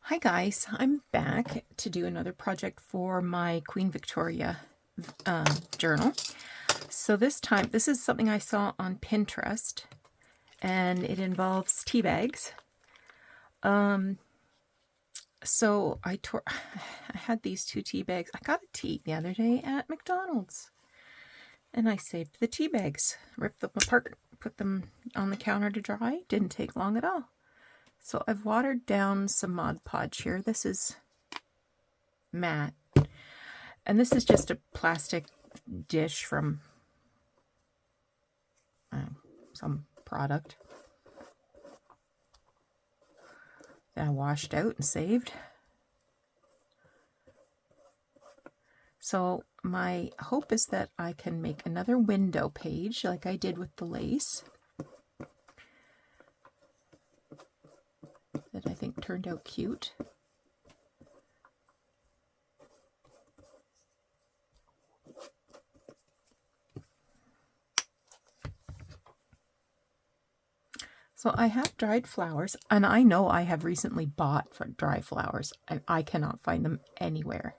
Hi guys, I'm back to do another project for my Queen Victoria journal. So this time, this is something I saw on Pinterest, and it involves tea bags. So I had these two tea bags. I got a tea the other day at McDonald's, and I saved the tea bags, ripped them apart, put them on the counter to dry. Didn't take long at all. So I've watered down some Mod Podge here. This is matte. And this is just a plastic dish from some product that I washed out and saved. So my hope is that I can make another window page like I did with the lace. That I think turned out cute. So I have dried flowers, and I know I have recently bought dry flowers, and I cannot find them anywhere.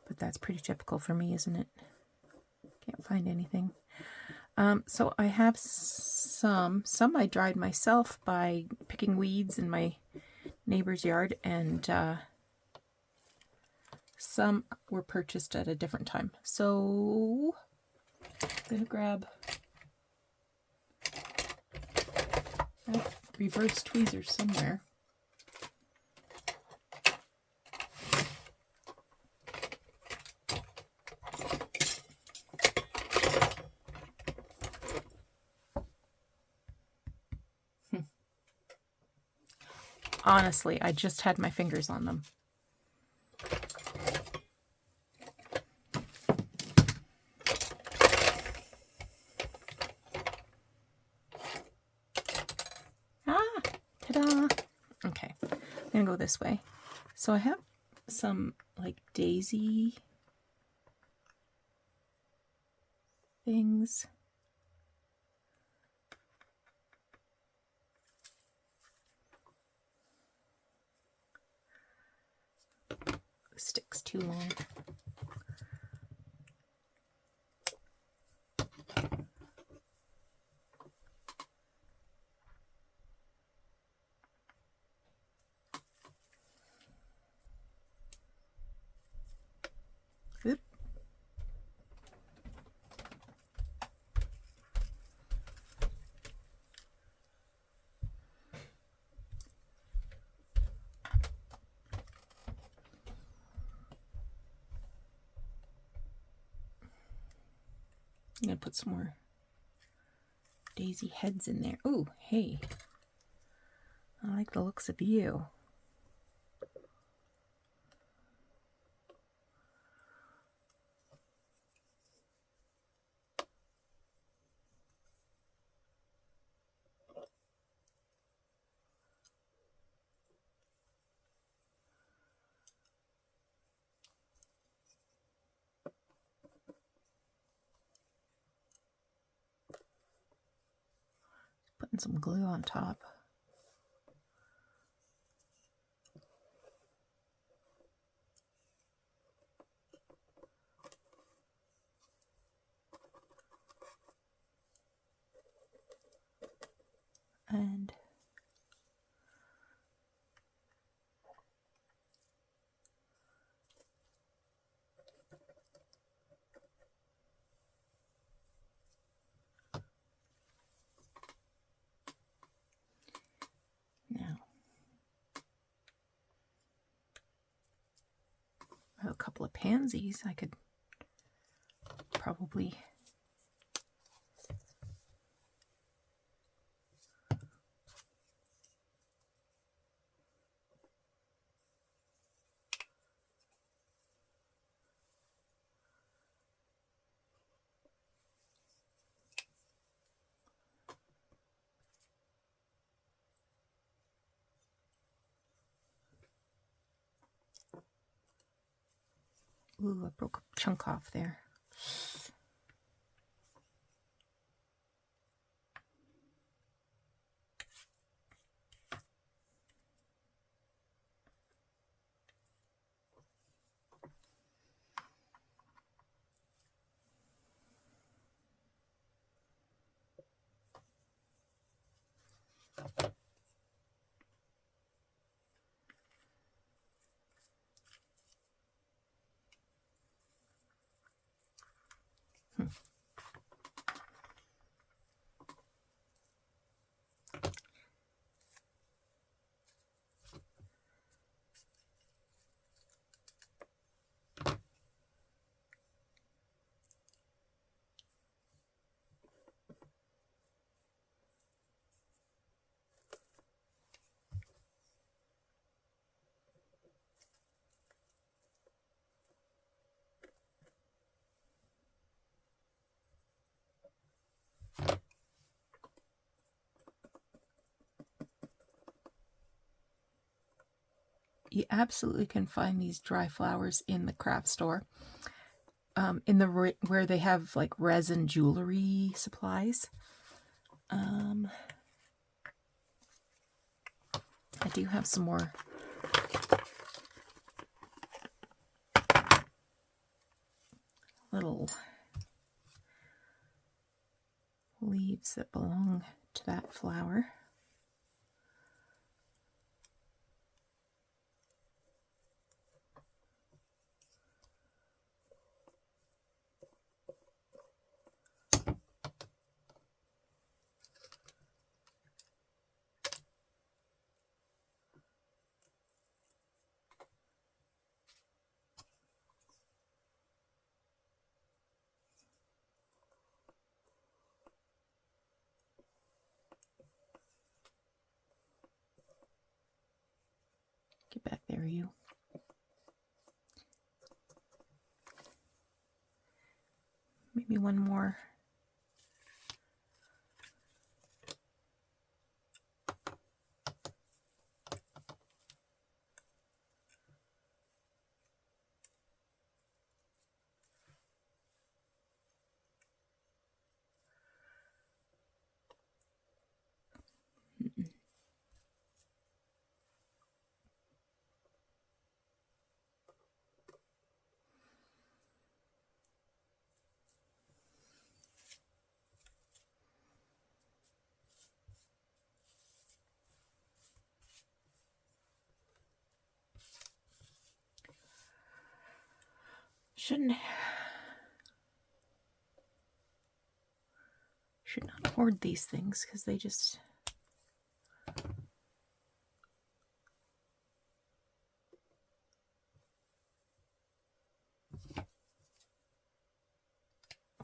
But that's pretty typical for me, isn't it? Can't find anything. So I have some I dried myself by picking weeds in my neighbor's yard, and some were purchased at a different time. So I'm gonna grab reverse tweezers somewhere. Honestly, I just had my fingers on them. Ta-da! Okay, I'm gonna go this way. So I have some like daisy things. The stick's too long. Oop. I'm gonna put some more daisy heads in there. Ooh, hey. I like the looks of you. Putting some glue on top. And now I have a couple of pansies I could probably ooh, I broke a chunk off there. You absolutely can find these dry flowers in the craft store. In the where they have like resin jewelry supplies. I do have some more little leaves that belong to that flower. Get back there, you. Maybe one more. Should not hoard these things because they just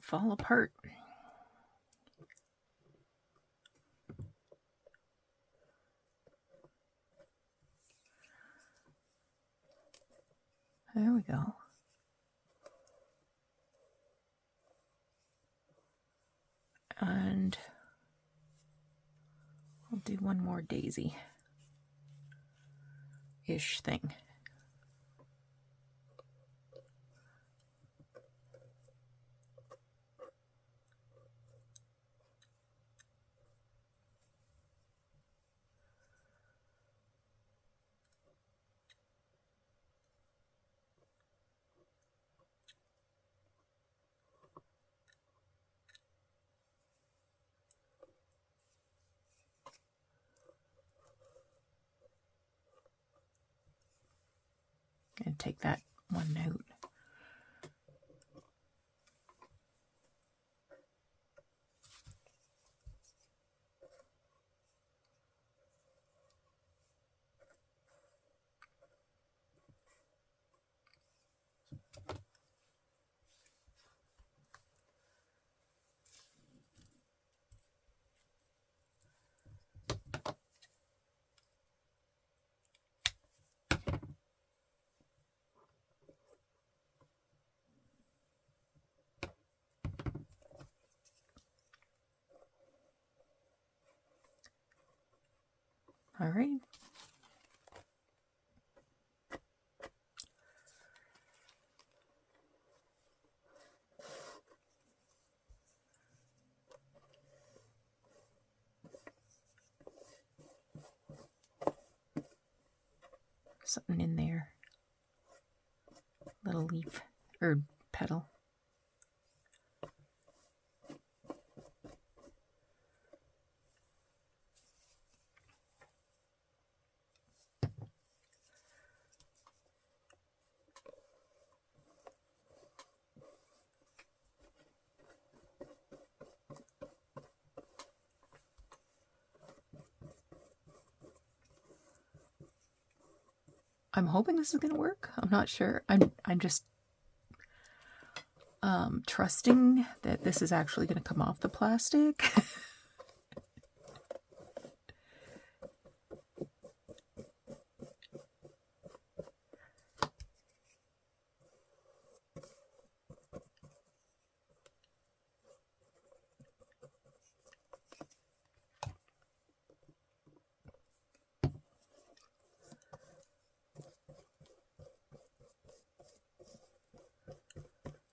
fall apart. There we go. And I'll do one more daisy-ish thing. And take that one note. All right. Something in there. Little leaf or petal. I'm hoping this is going to work. I'm not sure. I'm just trusting that this is actually going to come off the plastic.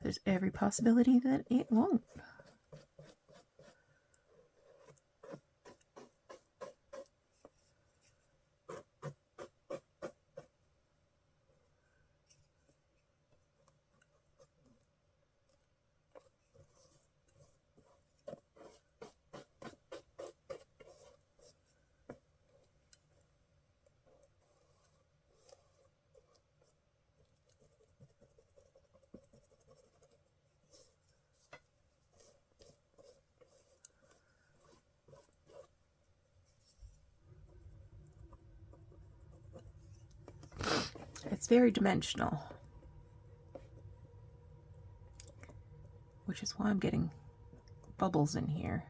There's every possibility that it won't. It's very dimensional, which is why I'm getting bubbles in here.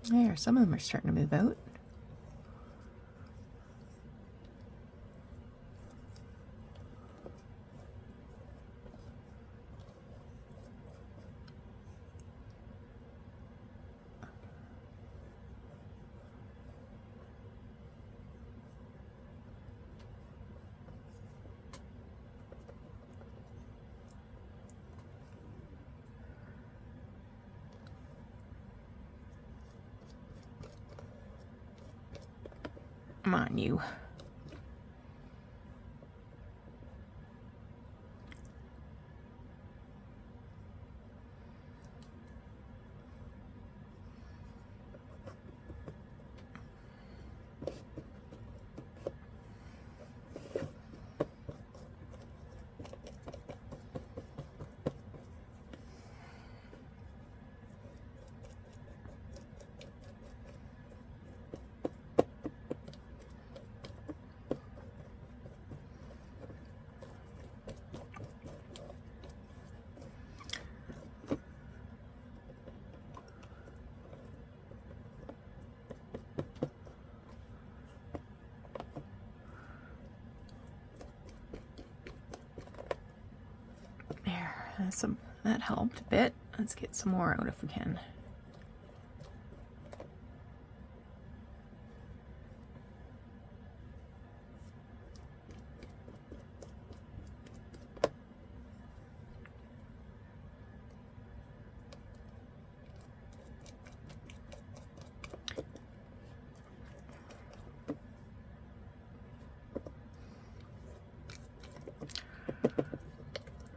There, some of them are starting to move out. Come on, you. That helped a bit. Let's get some more out if we can.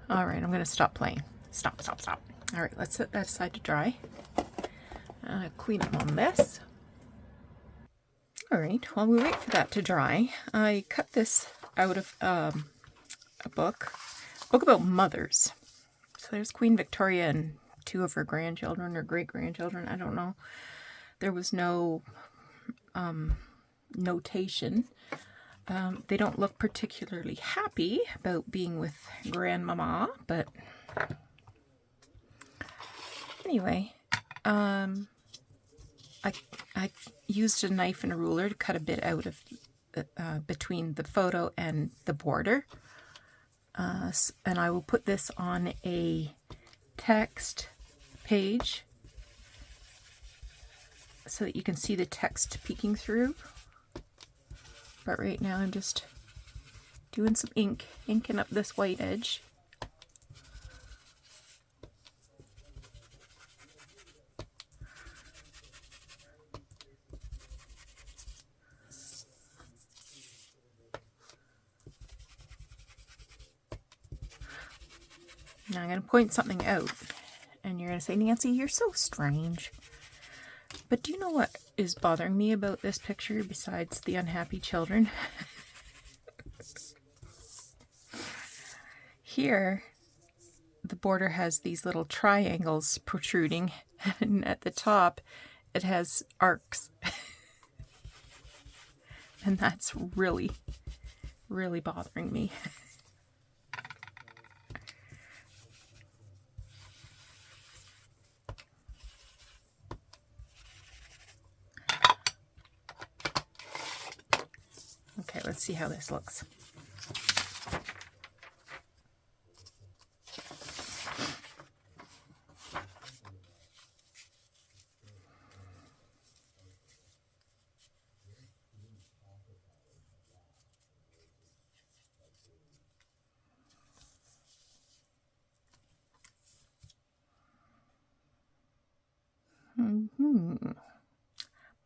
All right, I'm going to stop playing. Stop. All right, let's set that aside to dry. Clean up on this. All right, while we wait for that to dry, I cut this out of a book about mothers. So there's Queen Victoria and two of her grandchildren or great-grandchildren, I don't know. There was no notation. They don't look particularly happy about being with Grandmama, but anyway, I used a knife and a ruler to cut a bit out of between the photo and the border, and I will put this on a text page so that you can see the text peeking through. But right now I'm just doing some inking up this white edge. Now I'm going to point something out, and you're going to say, Nancy, you're so strange. But do you know what is bothering me about this picture besides the unhappy children? Here, the border has these little triangles protruding, and at the top, it has arcs. And that's really, really bothering me. Okay, let's see how this looks.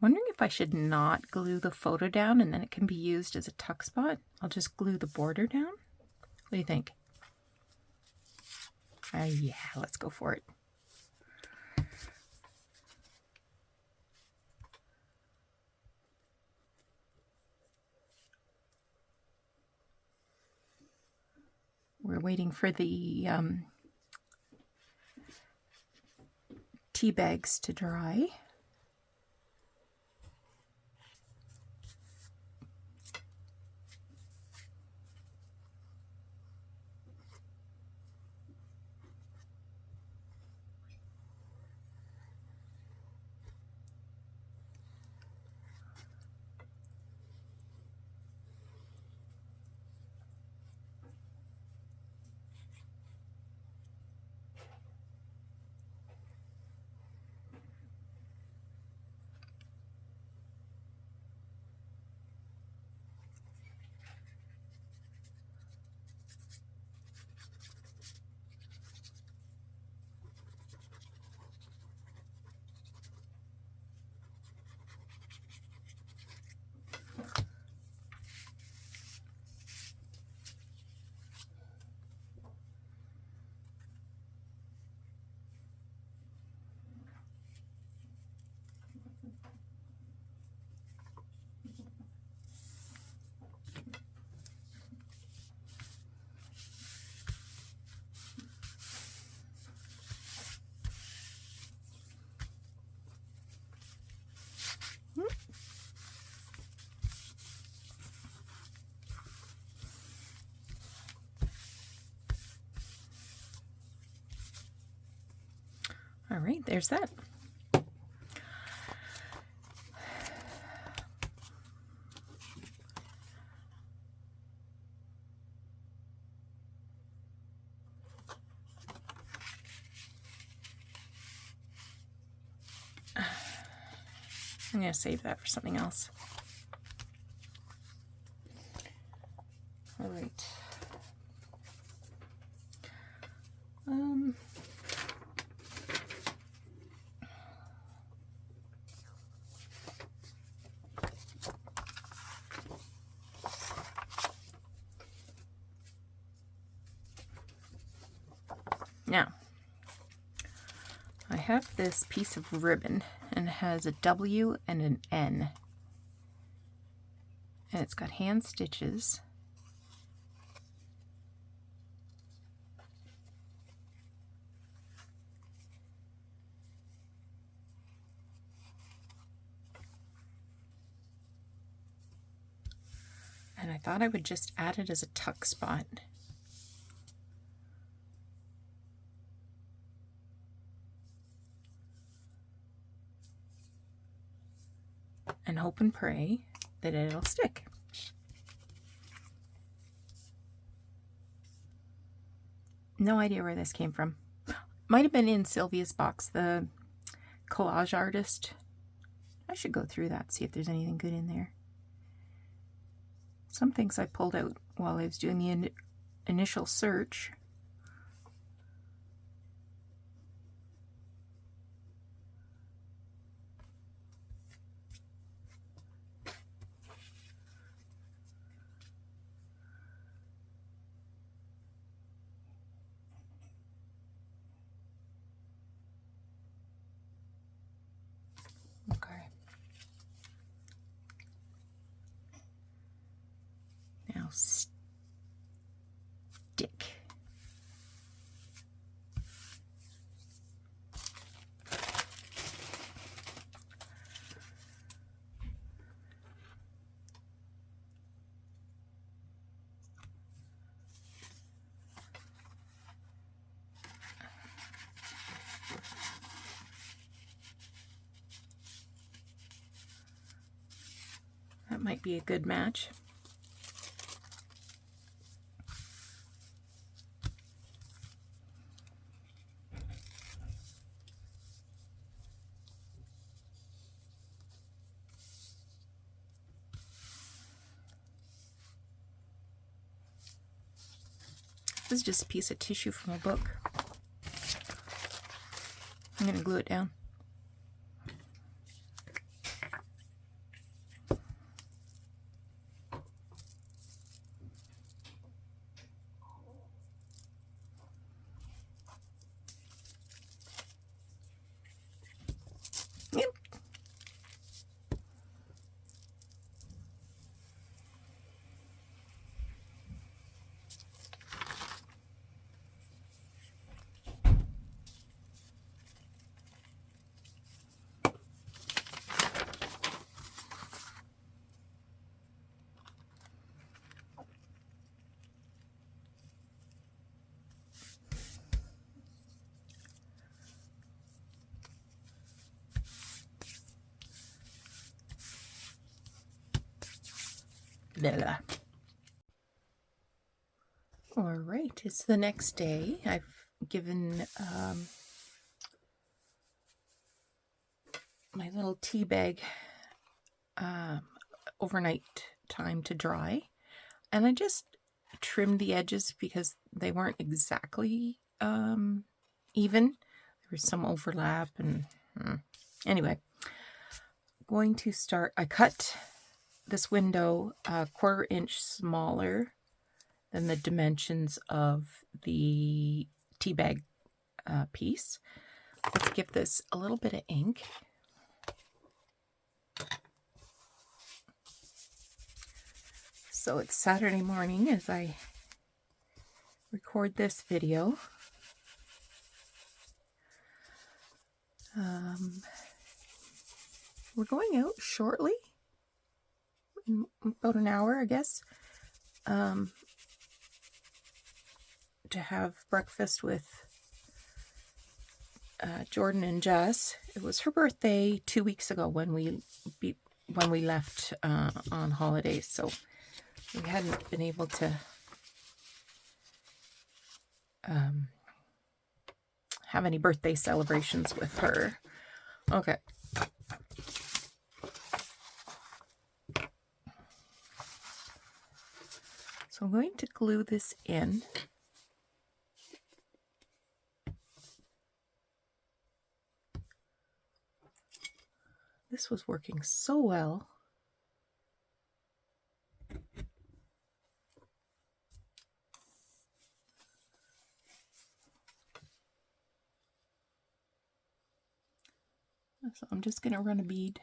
Wondering if I should not glue the photo down and then it can be used as a tuck spot. I'll just glue the border down. What do you think? Yeah, let's go for it. We're waiting for the tea bags to dry. All right, there's that. I'm going to save that for something else. All right. Now, I have this piece of ribbon and it has a W and an N. And it's got hand stitches. And I thought I would just add it as a tuck spot. And hope and pray that it'll stick. No idea where this came from. Might have been in Sylvia's box, the collage artist. I should go through that, see if there's anything good in there. Some things I pulled out while I was doing the initial search. Okay. Now stick. That might be a good match. This is just a piece of tissue from a book. I'm going to glue it down. Yep. Blah. All right, it's the next day. I've given my little tea bag overnight time to dry, and I just trimmed the edges because they weren't exactly even. There was some overlap, and anyway, going to start. I cut this window a 1/4 inch smaller than the dimensions of the tea bag piece. Let's give this a little bit of ink. So it's Saturday morning as I record this video. We're going out shortly, in about an hour, I guess, to have breakfast with Jordan and Jess. It was her birthday 2 weeks ago when we left on holidays, so we hadn't been able to have any birthday celebrations with her. Okay. So I'm going to glue this in. This was working so well. So I'm just going to run a bead.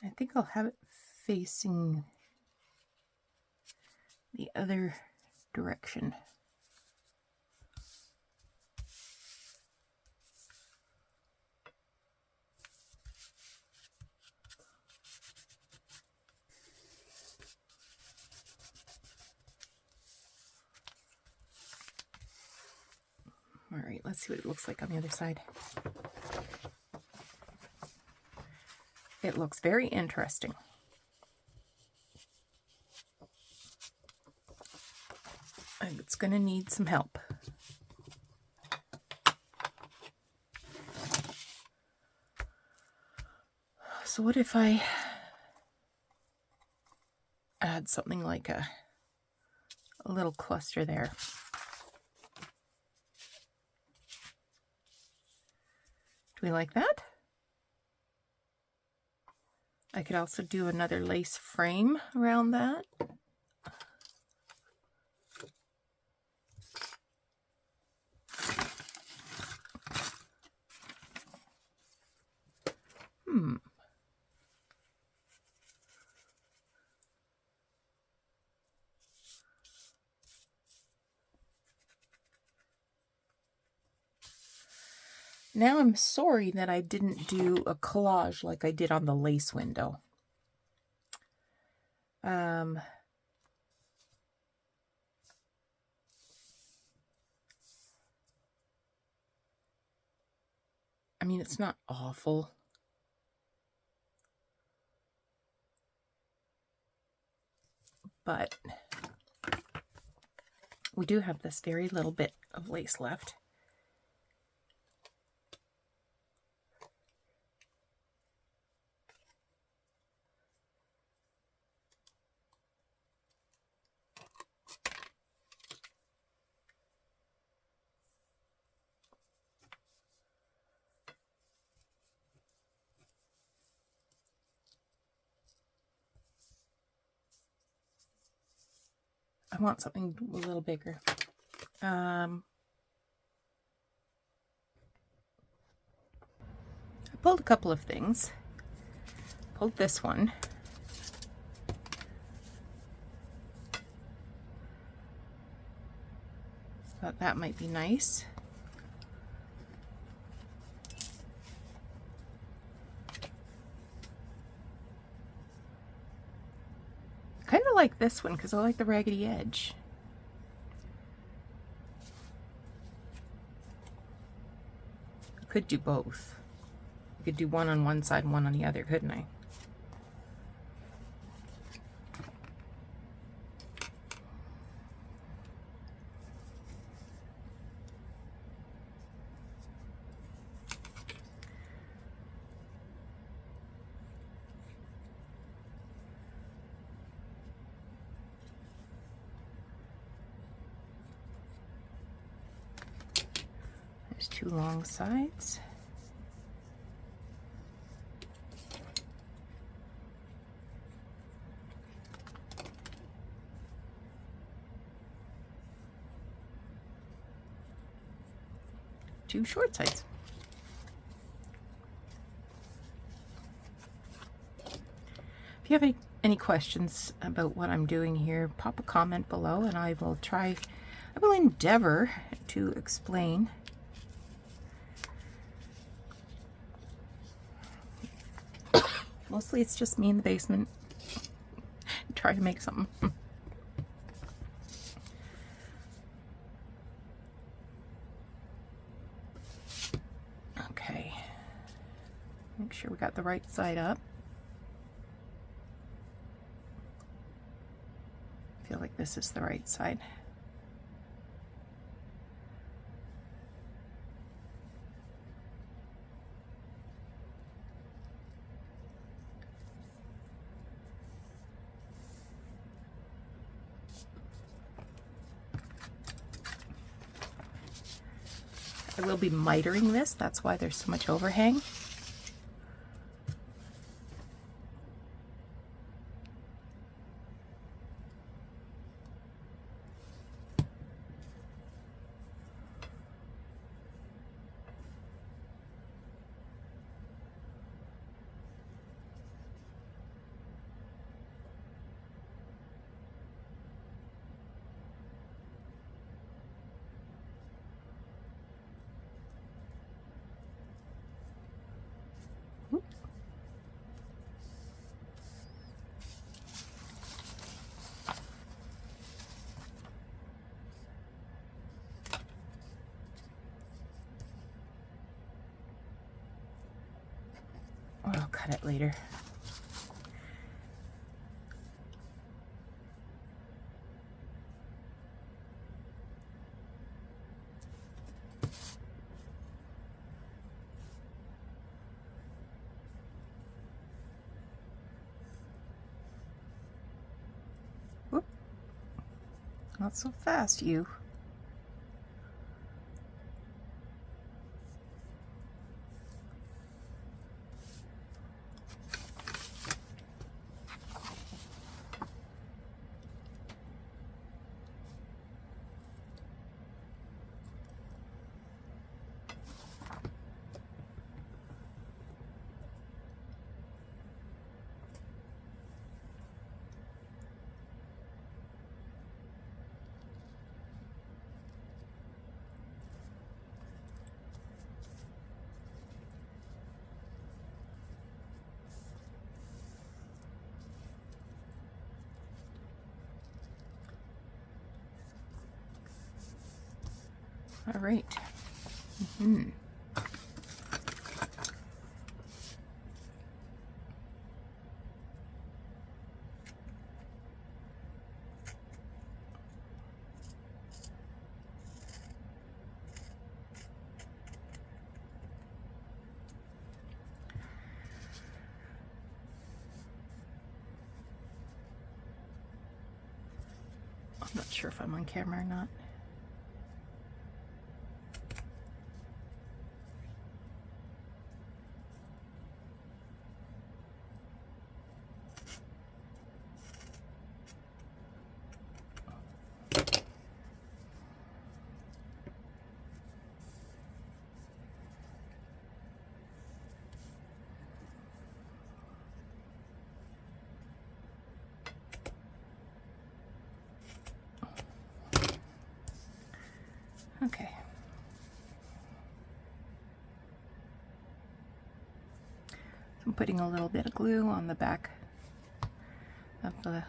I think I'll have it facing the other direction. All right, let's see what it looks like on the other side. It looks very interesting. And it's going to need some help. So what if I add something like a little cluster there? Do we like that? I could also do another lace frame around that. Now I'm sorry that I didn't do a collage like I did on the lace window. I mean, it's not awful. But we do have this very little bit of lace left. I want something a little bigger. I pulled a couple of things. Pulled this one. Thought that might be nice. Kind of like this one because I like the raggedy edge. I could do both. I could do one on one side and one on the other, couldn't I? There's two long sides. Two short sides. If you have any questions about what I'm doing here, pop a comment below and I will endeavor to explain. Mostly it's just me in the basement try to make something. Okay, make sure we got the right side up. I feel like this is the right side. I will be mitering this, that's why there's so much overhang. cut it later. Whoop. Not so fast, you. All right. I'm not sure if I'm on camera or not. Okay. I'm putting a little bit of glue on the back of the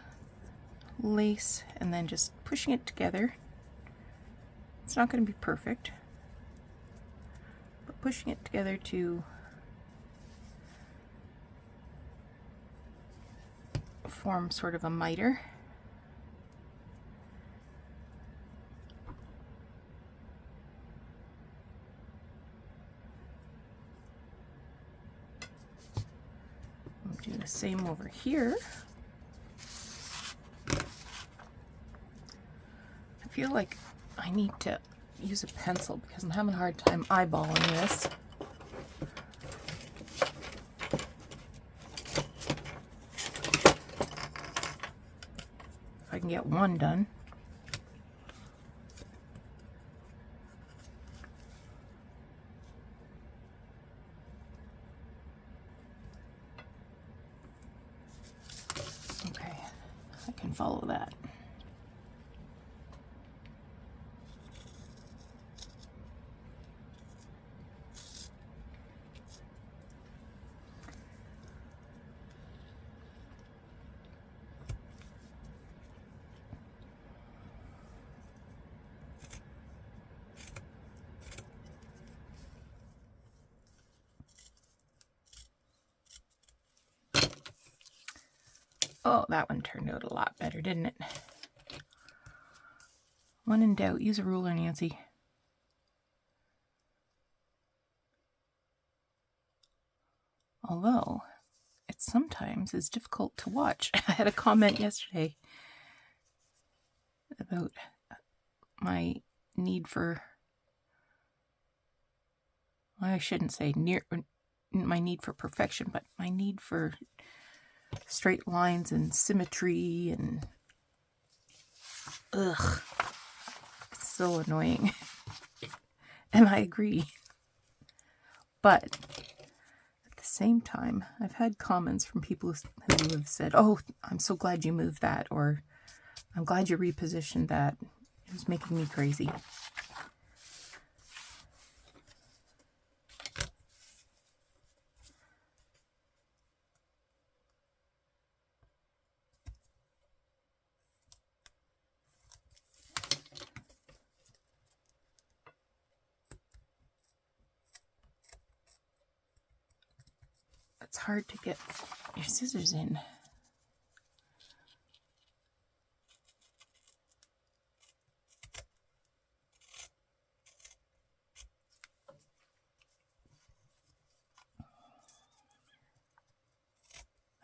lace and then just pushing it together. It's not going to be perfect, but pushing it together to form sort of a miter. Do the same over here. I feel like I need to use a pencil because I'm having a hard time eyeballing this. If I can get one done. I can follow that. Oh, that one turned out a lot better, didn't it? When in doubt, use a ruler, Nancy. Although, it sometimes is difficult to watch. I had a comment yesterday about my need for, well, I shouldn't say my need for perfection, but my need for straight lines and symmetry and ugh, it's so annoying. And I agree. But at the same time, I've had comments from people who have said, oh, I'm so glad you moved that, or I'm glad you repositioned that. It was making me crazy. it's hard to get your scissors in.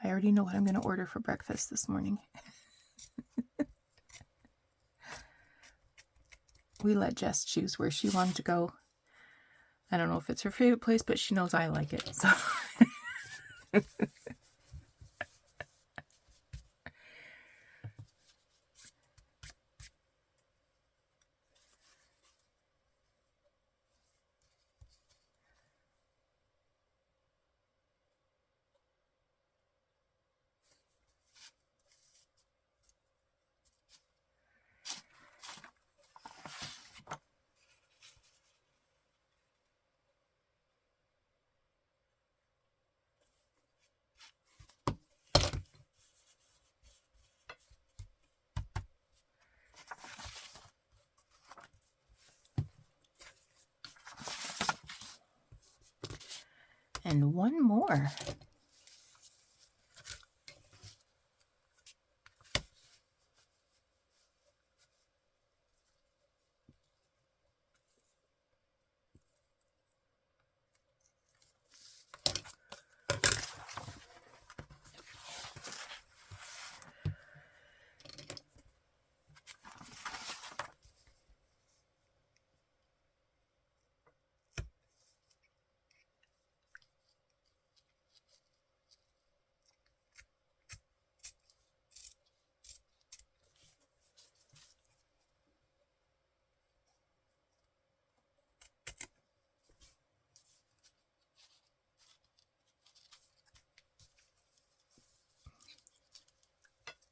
I already know what I'm going to order for breakfast this morning. We let Jess choose where she wanted to go. I don't know if it's her favorite place, but she knows I like it. So and one more.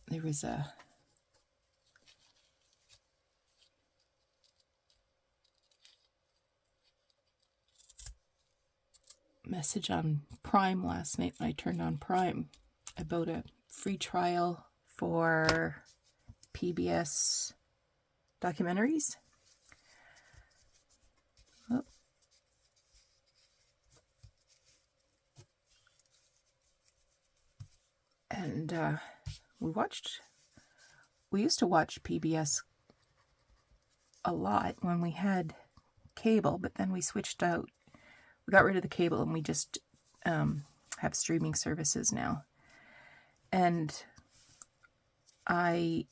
There was a message on Prime last night when I turned on Prime about a free trial for PBS documentaries. Oh. And we used to watch PBS a lot when we had cable, but then we switched out. We got rid of the cable and we just have streaming services now. And I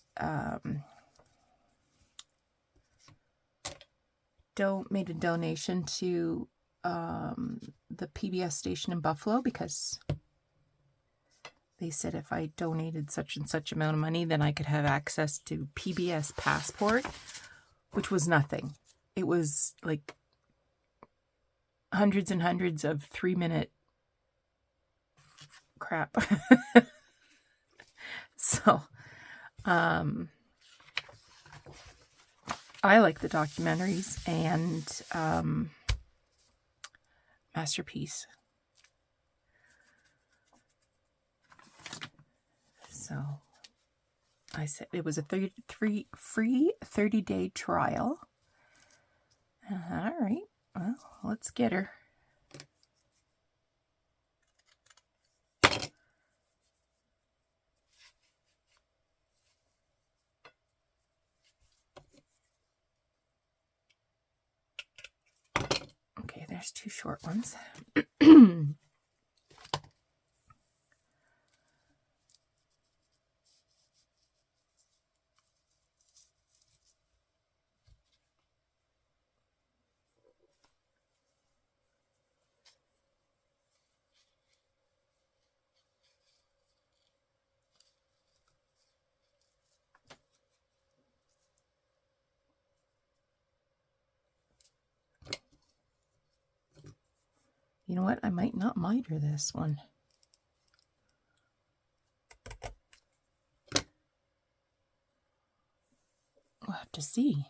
made a donation to the PBS station in Buffalo because they said if I donated such and such amount of money, then I could have access to PBS Passport, which was nothing. It was like hundreds and hundreds of 3-minute crap. So, I like the documentaries and Masterpiece. So I said it was a free 30-day trial. All right, well, let's get her. Okay, there's 2 short ones. You know what? I might not miter this one. We'll have to see.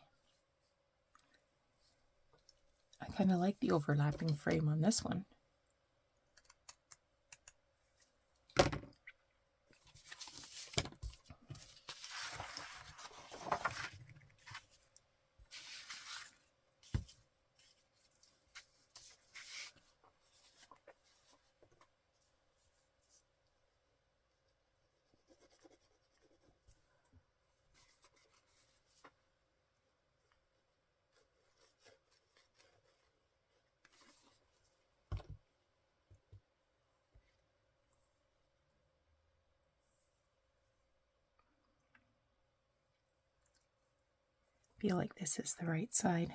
I kind of like the overlapping frame on this one. feel like this is the right side.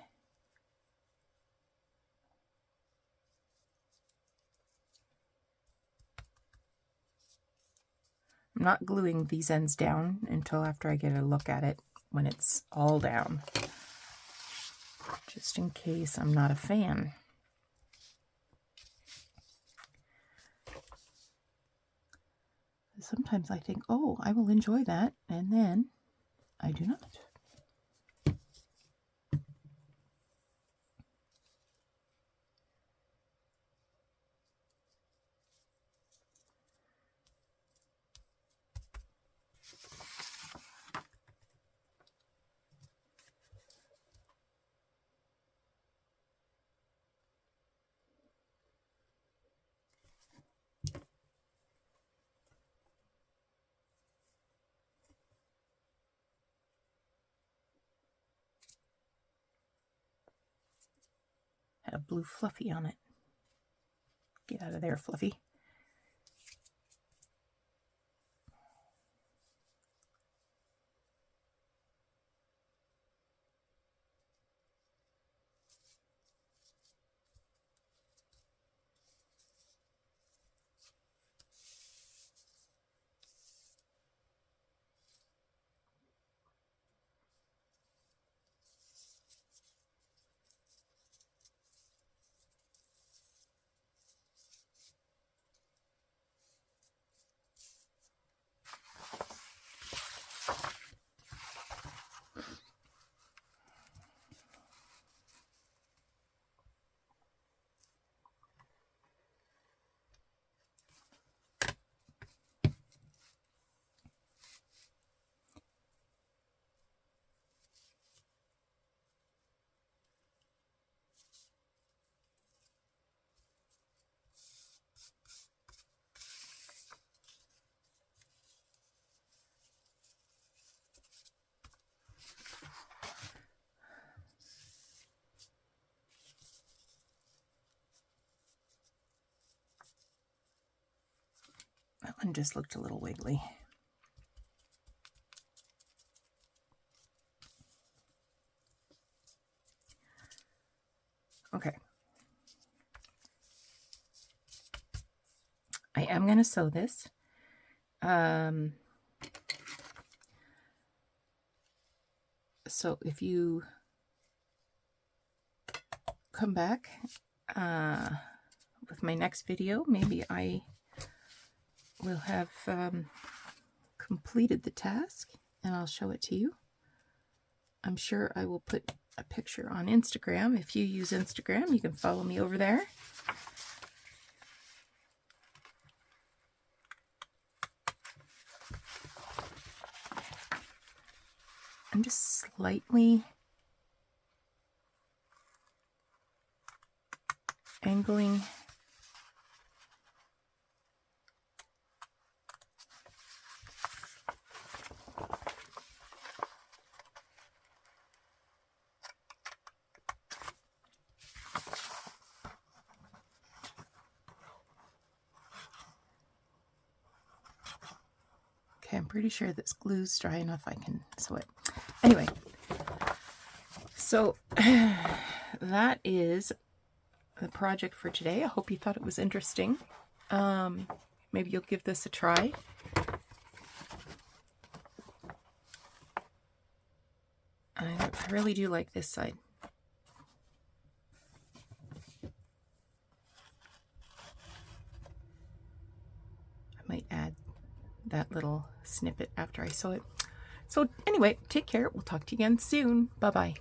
I'm not gluing these ends down until after I get a look at it when it's all down, just in case I'm not a fan. Sometimes I think, oh, I will enjoy that, and then I do not. Had a blue fluffy on it. Get out of there, Fluffy. That one just looked a little wiggly. Okay. I am going to sew this. So if you come back with my next video, maybe I will have completed the task and I'll show it to you. I'm sure I will put a picture on Instagram. If you use Instagram, you can follow me over there. I'm just slightly angling Okay, I'm pretty sure this glue's dry enough I can sew it. Anyway, so that is the project for today. I hope you thought it was interesting. Maybe you'll give this a try. I really do like this side. I might add that little snippet after I sew it. So anyway, take care. We'll talk to you again soon. Bye-bye.